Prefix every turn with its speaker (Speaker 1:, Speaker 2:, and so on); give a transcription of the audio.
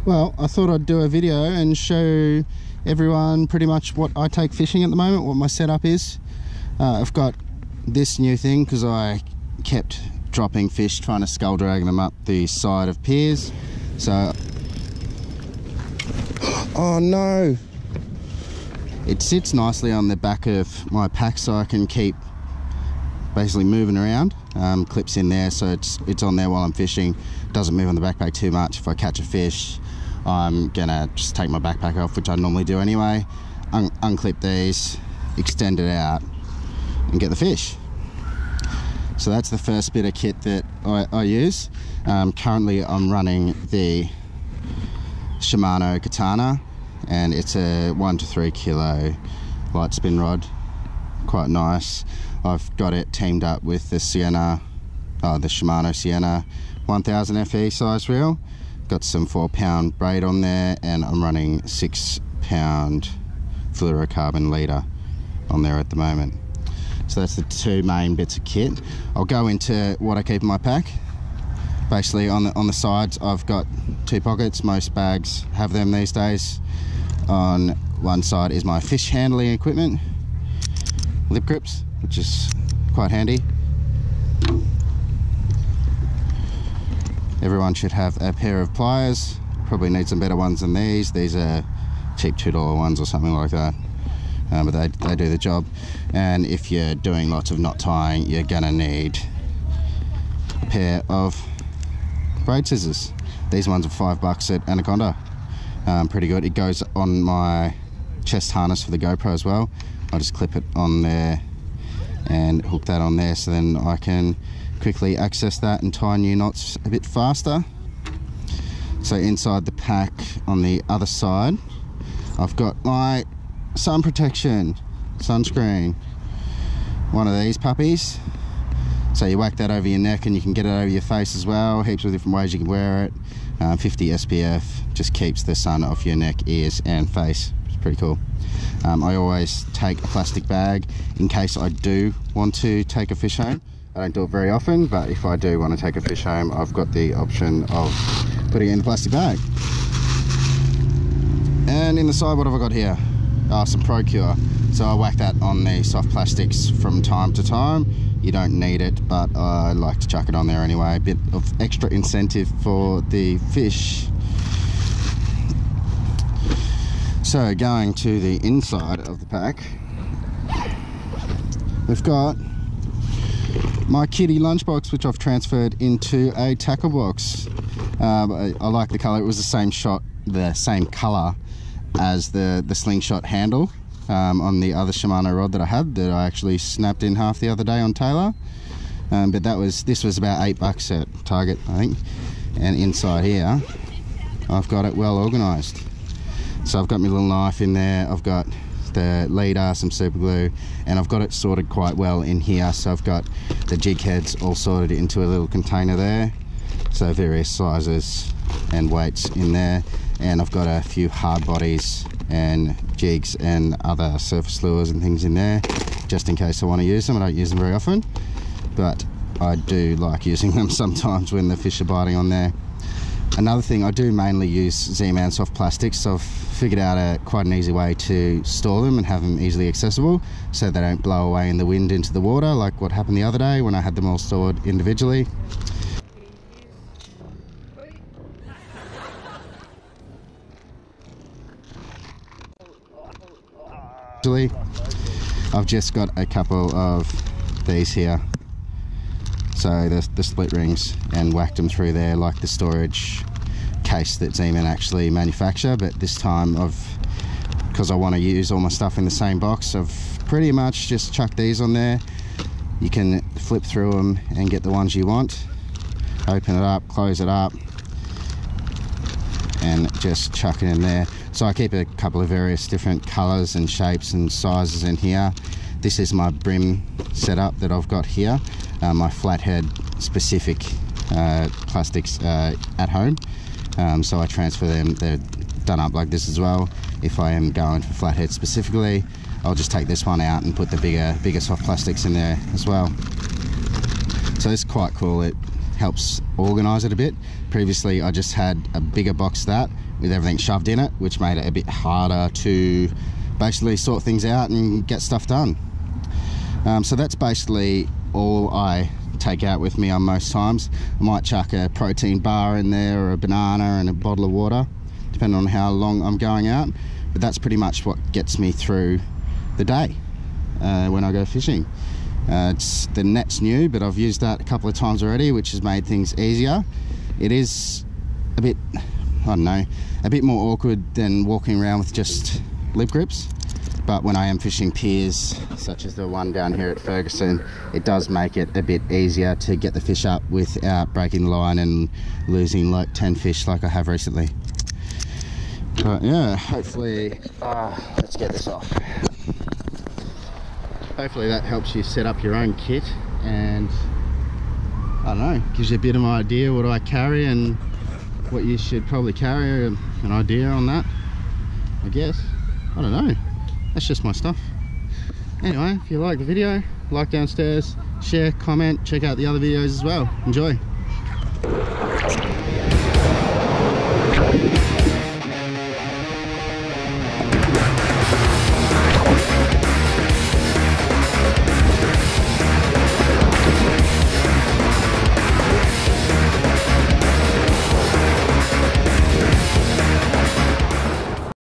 Speaker 1: Well, I thought I'd do a video and show everyone pretty much what I take fishing at the moment, what my setup is. I've got this new thing because I kept dropping fish, trying to scull drag them up the side of piers. So, oh no! It sits nicely on the back of my pack so I can keep basically moving around. Clips in there so it's on there while I'm fishing. Doesn't move on the backpack too much. If I catch a fish, I'm gonna just take my backpack off, which I normally do anyway, unclip these, extend it out and get the fish. So that's the first bit of kit that I use. Currently I'm running the Shimano Catana, and it's a 1 to 3 kilo light spin rod, quite nice. I've got it teamed up with the Sienna, the Shimano Sienna 1000 FE size reel. Got some 4-pound braid on there, and I'm running 6-pound fluorocarbon leader on there at the moment. So that's the two main bits of kit. I'll go into what I keep in my pack. Basically on the sides I've got 2 pockets. Most bags have them these days. On one side is my fish handling equipment, lip grips, which is quite handy. Everyone should have a pair of pliers. Probably need some better ones than these. These are cheap $2 ones or something like that, but they do the job. And if you're doing lots of knot tying, you're gonna need a pair of braid scissors. These ones are $5 at Anaconda. Pretty good. It goes on my chest harness for the GoPro as well. I just clip it on there and hook that on there, so then I can quickly access that and tie new knots a bit faster. So inside the pack on the other side, I've got my sun protection sunscreen, one of these puppies. So you whack that over your neck and you can get it over your face as well. Heaps of different ways you can wear it. 50 SPF, just keeps the sun off your neck, ears and face. It's pretty cool. I always take a plastic bag in case I do want to take a fish home. I don't do it very often, but if I do want to take a fish home, I've got the option of putting it in the plastic bag. And in the side, what have I got here? Some Procure. So I whack that on the soft plastics from time to time. You don't need it, but I like to chuck it on there anyway. A bit of extra incentive for the fish. So going to the inside of the pack, we've got my kitty lunchbox, which I've transferred into a tackle box. I like the colour. It was the same colour as the slingshot handle on the other Shimano rod that I had, that I actually snapped in half the other day on Taylor. But this was about $8 at Target, I think. And inside here, I've got it well organised. So I've got my little knife in there. I've got the leader, some super glue, and I've got it sorted quite well in here. So I've got the jig heads all sorted into a little container there, so various sizes and weights in there. And I've got a few hard bodies and jigs and other surface lures and things in there, just in case I want to use them. I don't use them very often, but I do like using them sometimes when the fish are biting on there. Another thing, I do mainly use Z-Man soft plastics, so I've figured out quite an easy way to store them and have them easily accessible so they don't blow away in the wind into the water like what happened the other day when I had them all stored individually. I've just got a couple of these here, so the split rings, and whacked them through there like the storage case that Z-Man actually manufacture. But this time, because I want to use all my stuff in the same box, I've pretty much just chucked these on there. You can flip through them and get the ones you want, open it up, close it up, and just chuck it in there. So I keep a couple of various different colours and shapes and sizes in here. This is my Brim Setup that I've got here, my flathead specific plastics at home. So I transfer them, they're done up like this as well. if I am going for flathead specifically, I'll just take this one out and put the bigger soft plastics in there as well. So it's quite cool. It helps organize it a bit. Previously I just had a bigger box that with everything shoved in it, which made it a bit harder to basically sort things out and get stuff done. So that's basically all I take out with me on most times. I might chuck a protein bar in there, or a banana and a bottle of water, depending on how long I'm going out, but that's pretty much what gets me through the day when I go fishing. The net's new, but I've used that a couple of times already, which has made things easier. It is a bit, I don't know, a bit more awkward than walking around with just lip grips, but when I am fishing piers such as the one down here at Ferguson, it does make it a bit easier to get the fish up without breaking the line and losing like 10 fish like I have recently. But yeah, hopefully, let's get this off. Hopefully that helps you set up your own kit, and I don't know, gives you a bit of an idea what I carry and what you should probably carry, an idea on that, I guess. I don't know, that's just my stuff. Anyway, if you like the video, like downstairs, share, comment, check out the other videos as well. Enjoy.